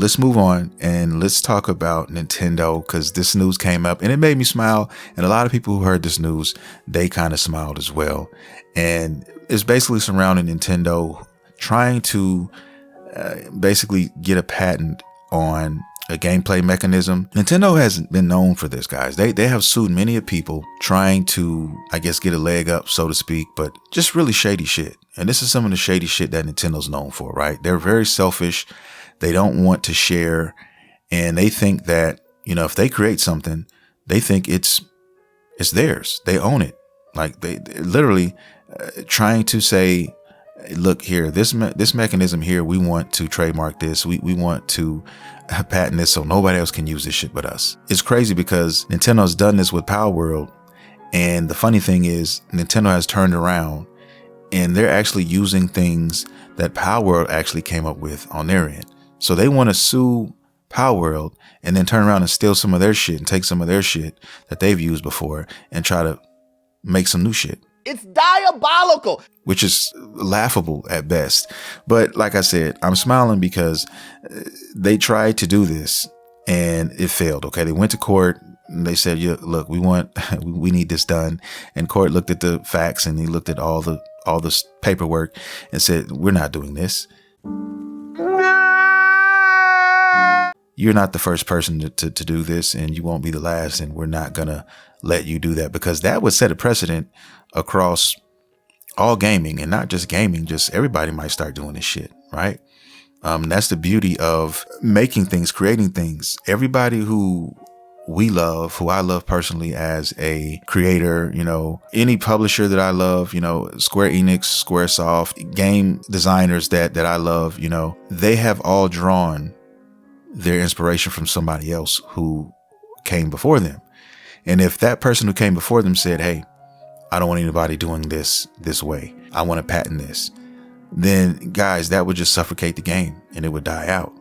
let's move on and let's talk about Nintendo, because this news came up and it made me smile. And a lot of people who heard this news, they kind of smiled as well. And it's basically surrounding Nintendo trying to basically get a patent on a gameplay mechanism. Nintendo hasn't been known for this, guys. They have sued many of people trying to, I guess, get a leg up, so to speak, but just really shady shit. And this is some of the shady shit that Nintendo's known for, right? They're very selfish. They don't want to share. And they think that, you know, if they create something, they think it's theirs. They own it. Like they literally trying to say, look here, this mechanism here, we want to trademark this. We want to patent this so nobody else can use this shit but us. It's crazy because Nintendo's done this with Palworld. And the funny thing is Nintendo has turned around and they're actually using things that Palworld actually came up with on their end. So they want to sue Palworld and then turn around and steal some of their shit and take some of their shit that they've used before and try to make some new shit. It's diabolical. Which is laughable at best. But like I said, I'm smiling because they tried to do this and it failed. Okay. They went to court and they said, yeah, look, we need this done. And court looked at the facts and he looked at all the paperwork and said, we're not doing this. You're not the first person to do this, and you won't be the last. And we're not going to let you do that, because that would set a precedent across all gaming, and not just gaming, just everybody might start doing this shit. Right. That's the beauty of making things, creating things. Everybody who we love, who I love personally as a creator, you know, any publisher that I love, you know, Square Enix, Squaresoft, game designers that I love, you know, they have all drawn their inspiration from somebody else who came before them. And if that person who came before them said, hey, I don't want anybody doing this way, I want to patent this, then guys, that would just suffocate the game and it would die out.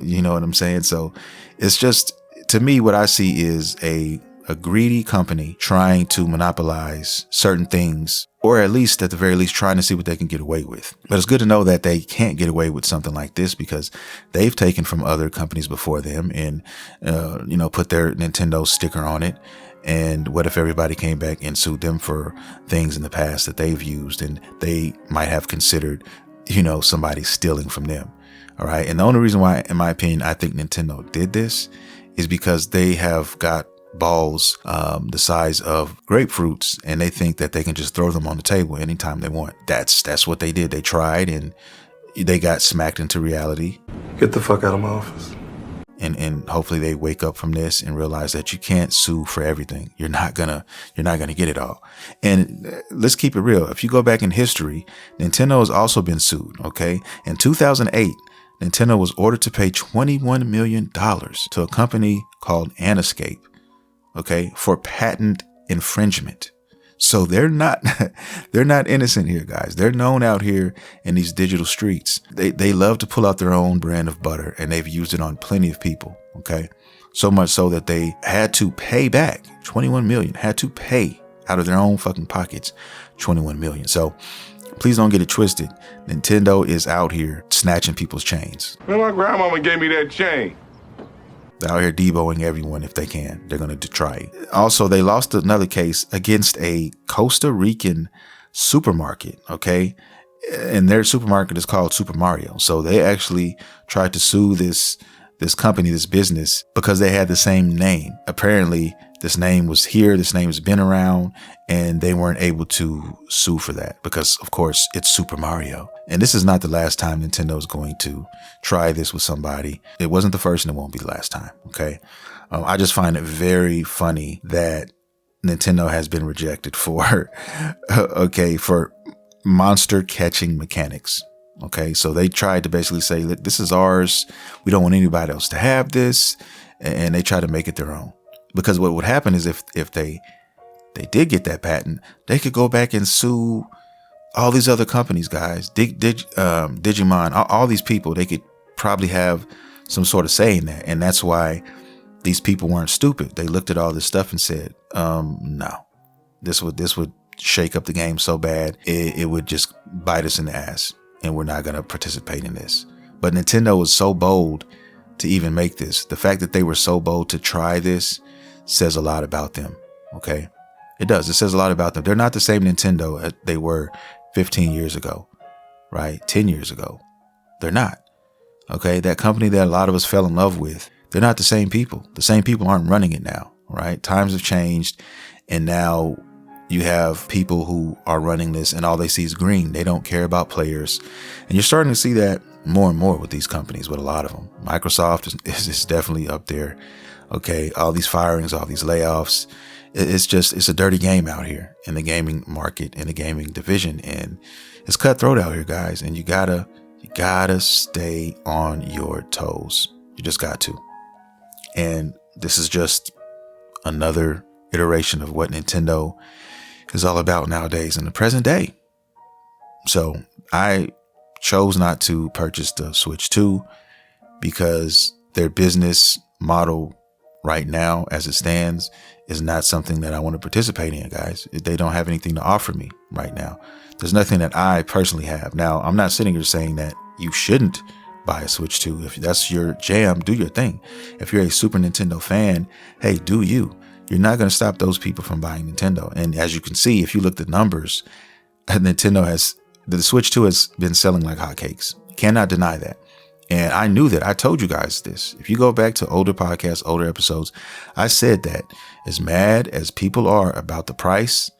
You know what I'm saying? So it's just, to me, what I see is a greedy company trying to monopolize certain things, or at least at the very least trying to see what they can get away with. But it's good to know that they can't get away with something like this, because they've taken from other companies before them and, you know, put their Nintendo sticker on it. And what if everybody came back and sued them for things in the past that they've used and they might have considered, you know, somebody stealing from them? All right. And the only reason why, in my opinion, I think Nintendo did this is because they have got balls the size of grapefruits, and they think that they can just throw them on the table anytime they want. That's what they did. They tried and they got smacked into reality. Get the fuck out of my office. And hopefully they wake up from this and realize that you can't sue for everything. You're not gonna get it all. And let's keep it real. If you go back in history, Nintendo has also been sued. Okay. In 2008, Nintendo was ordered to pay $21 million to a company called Anescape, okay, for patent infringement. So they're not innocent here, guys. They're known out here in these digital streets. They love to pull out their own brand of butter, and they've used it on plenty of people, okay? So much so that they had to pay back 21 million, had to pay out of their own fucking pockets 21 million. So please don't get it twisted. Nintendo is out here snatching people's chains. Man, my grandmama gave me that chain. They're out here deboing everyone if they can. They're going to try it. Also, they lost another case against a Costa Rican supermarket, okay? And their supermarket is called Super Mario. So they actually tried to sue this company, this business, because they had the same name. Apparently, this name was here, this name has been around, and they weren't able to sue for that because, of course, it's Super Mario. And this is not the last time Nintendo is going to try this with somebody. It wasn't the first and it won't be the last time, okay? I just find it very funny that Nintendo has been rejected for, for monster catching mechanics. Okay, so they tried to basically say, look, this is ours. We don't want anybody else to have this. And they try to make it their own. Because what would happen is if they did get that patent, they could go back and sue all these other companies, guys, Digimon, all these people. They could probably have some sort of say in that. And that's why these people weren't stupid. They looked at all this stuff and said, no, this would shake up the game so bad. It would just bite us in the ass. And we're not going to participate in this. But Nintendo was so bold to even make this. The fact that they were so bold to try this says a lot about them. Okay. It does. It says a lot about them. They're not the same Nintendo they were 15 years ago, right? 10 years ago. They're not. Okay. That company that a lot of us fell in love with, they're not the same people. The same people aren't running it now, right? Times have changed. And now you have people who are running this and all they see is green. They don't care about players. And you're starting to see that more and more with these companies, with a lot of them. Microsoft is definitely up there. Okay. All these firings, all these layoffs. It's a dirty game out here in the gaming market, in the gaming division. And it's cutthroat out here, guys. And you gotta stay on your toes. You just got to. And this is just another iteration of what Nintendo is all about nowadays in the present day. So I chose not to purchase the Switch 2 because their business model right now, as it stands, is not something that I want to participate in, guys. They don't have anything to offer me right now. There's nothing that I personally have. Now, I'm not sitting here saying that you shouldn't buy a Switch 2. If that's your jam, do your thing. If you're a Super Nintendo fan, hey, do you. You're not going to stop those people from buying Nintendo. And as you can see, if you look at the numbers, the Switch 2 has been selling like hotcakes. Cannot deny that. And I knew that. I told you guys this. If you go back to older podcasts, older episodes, I said that as mad as people are about the price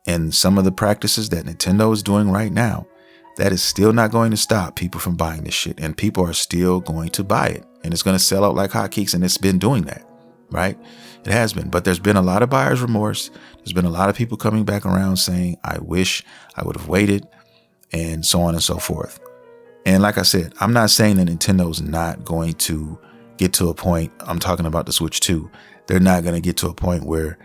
and some of the practices that Nintendo is doing right now, that is still not going to stop people from buying this shit. And people are still going to buy it. And it's going to sell out like hotcakes. And it's been doing that, right? It has been. But there's been a lot of buyer's remorse. There's been a lot of people coming back around saying, I wish I would have waited, and so on and so forth. And like I said, I'm not saying that Nintendo's not going to get to a point. I'm talking about the Switch 2. They're not going to get to a point where,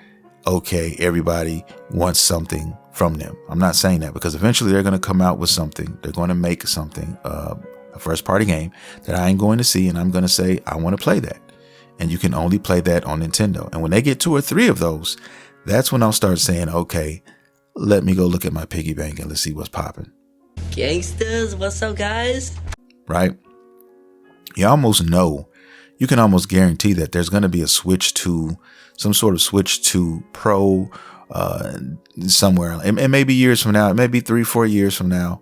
okay, everybody wants something from them. I'm not saying that, because eventually they're going to come out with something. They're going to make something, a first party game that I ain't going to see. And I'm going to say, I want to play that. And you can only play that on Nintendo. And when they get 2 or 3 of those, that's when I'll start saying, okay, let me go look at my piggy bank and let's see what's popping. Gangsters, what's up, guys? Right? You almost know, you can almost guarantee that there's going to be a Switch 2, some sort of Switch 2 Pro somewhere. It may be years from now. It may be 3-4 years from now,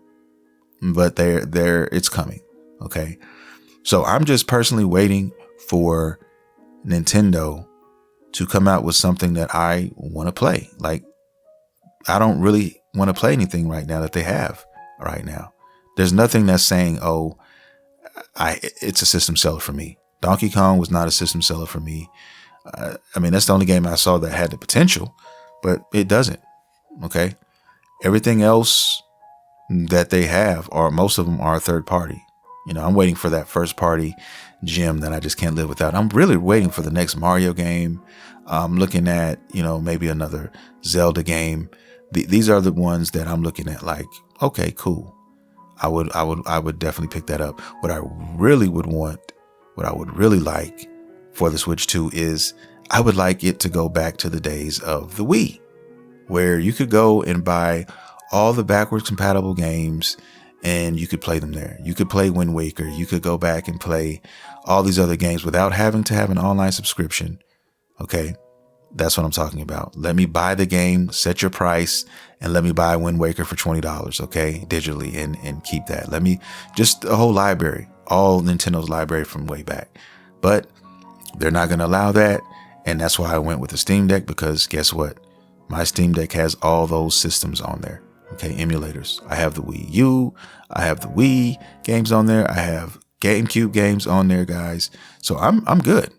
but it's coming. Okay. So I'm just personally waiting for Nintendo to come out with something that I want to play. Like, I don't really want to play anything right now that they have right now. There's nothing that's saying, oh, it's a system seller for me. Donkey Kong was not a system seller for me. I mean, that's the only game I saw that had the potential, but it doesn't. Okay. Everything else that they have, or most of them, are third party. You know, I'm waiting for that first party gem that I just can't live without. I'm really waiting for the next Mario game. I'm looking at, maybe another Zelda game. These are the ones that I'm looking at like, okay, cool. I would definitely pick that up. What I really would want, what I would really like for the Switch 2 is, I would like it to go back to the days of the Wii, where you could go and buy all the backwards compatible games and you could play them there. You could play Wind Waker. You could go back and play all these other games without having to have an online subscription. Okay. That's what I'm talking about. Let me buy the game, set your price, and let me buy Wind Waker for $20, okay, digitally, and keep that. Let me, just a whole library, all Nintendo's library from way back. But they're not going to allow that, and that's why I went with the Steam Deck, because guess what? My Steam Deck has all those systems on there, okay, emulators. I have the Wii U, I have the Wii games on there, I have GameCube games on there, guys. So I'm good.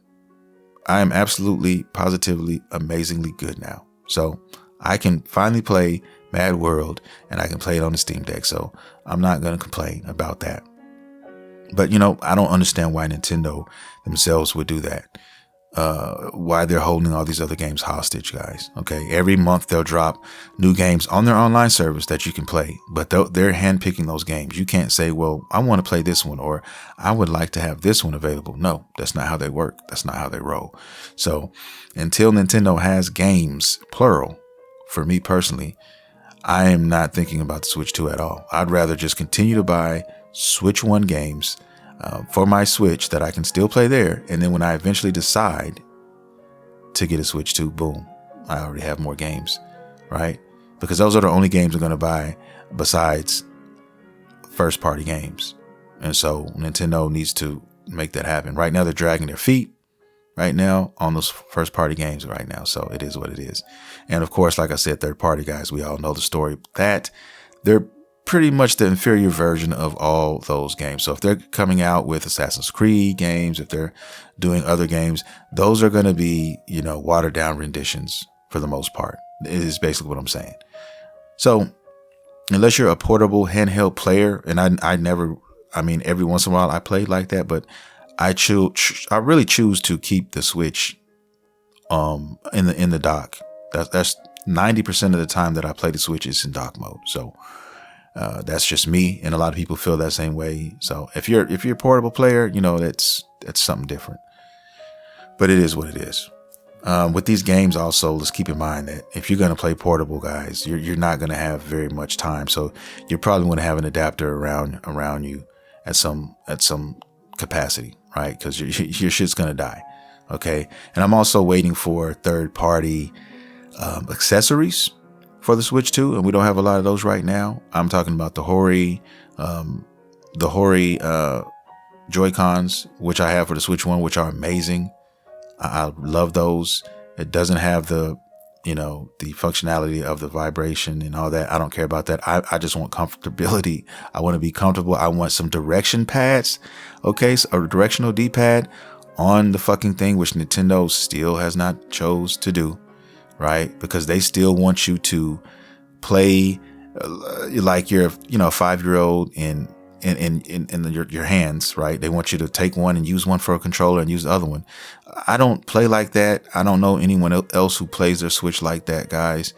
I am absolutely, positively, amazingly good now. So I can finally play Mad World, and I can play it on the Steam Deck. So I'm not going to complain about that. But, I don't understand why Nintendo themselves would do that. Why they're holding all these other games hostage, guys. Okay. Every month they'll drop new games on their online service that you can play, but they're handpicking those games. You can't say, well, I want to play this one, or I would like to have this one available. No, that's not how they work. That's not how they roll. So until Nintendo has games, plural, for me personally, I am not thinking about the Switch 2 at all. I'd rather just continue to buy Switch 1 games. for my Switch that I can still play there. And then when I eventually decide to get a Switch 2, boom, I already have more games, right? Because those are the only games I'm going to buy besides first party games. And so Nintendo needs to make that happen. Right now, they're dragging their feet right now on those first party games right now. So it is what it is. And of course, like I said, third party guys, we all know the story that they're pretty much the inferior version of all those games. So if they're coming out with Assassin's Creed games, if they're doing other games, those are going to be, watered down renditions for the most part. It is basically what I'm saying. So unless you're a portable handheld player, and every once in a while I play like that, but I really choose to keep the Switch in the dock. That's 90% of the time that I play the Switch is in dock mode. So that's just me, and a lot of people feel that same way. So if you're a portable player, that's something different. But it is what it is. With these games also, let's keep in mind that if you're going to play portable, guys, you're not going to have very much time. So you're probably going to have an adapter around you at some capacity, right? Because your shit's going to die. Okay. And I'm also waiting for third party accessories for the Switch 2, and we don't have a lot of those right now. I'm talking about the Hori Joy-Cons, which I have for the Switch 1, which are amazing. I love those. It doesn't have the functionality of the vibration and all that. I don't care about that. I just want comfortability. I want to be comfortable. I want some direction pads. Okay. So a directional D-pad on the fucking thing, which Nintendo still has not chose to do. Right. Because they still want you to play like you're, a 5-year-old in your hands, right? They want you to take one and use one for a controller and use the other one. I don't play like that. I don't know anyone else who plays their Switch like that, guys.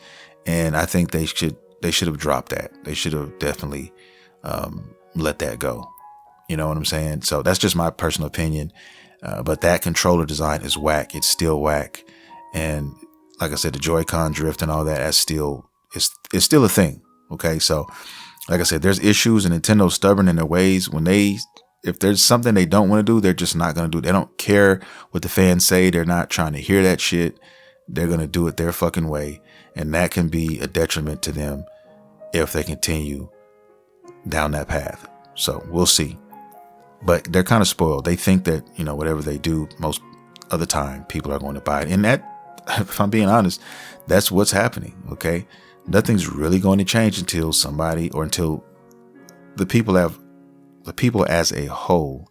And I think they should have dropped that. They should have definitely let that go. You know what I'm saying? So that's just my personal opinion. But that controller design is whack. It's still whack. And like I said, the Joy-Con drift and all that, it's still a thing. Okay. So like I said, there's issues, and Nintendo's stubborn in their ways. If there's something they don't want to do, they're just not going to do it. They don't care what the fans say. They're not trying to hear that shit. They're going to do it their fucking way. And that can be a detriment to them if they continue down that path. So we'll see. But they're kind of spoiled. They think that, whatever they do, most of the time, people are going to buy it. And that, if I'm being honest, that's what's happening. Okay. Nothing's really going to change until the people as a whole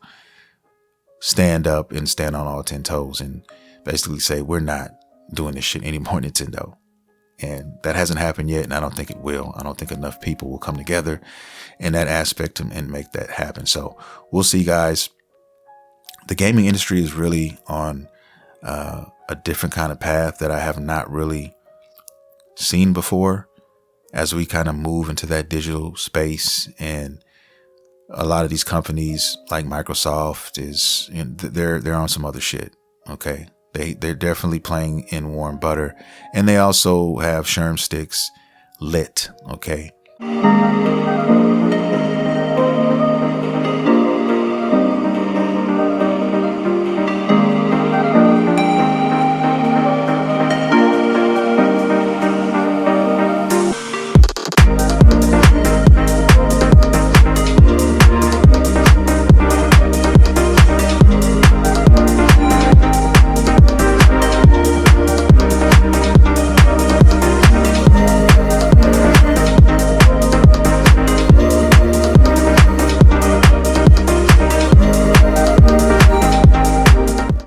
stand up and stand on all 10 toes and basically say, we're not doing this shit anymore, Nintendo. And that hasn't happened yet. And I don't think it will. I don't think enough people will come together in that aspect and make that happen. So we'll see, guys. The gaming industry is really on a different kind of path that I have not really seen before, as we kind of move into that digital space. And a lot of these companies like Microsoft they're on some other shit. Okay. They're definitely playing in warm butter, and they also have sherm sticks lit. Okay.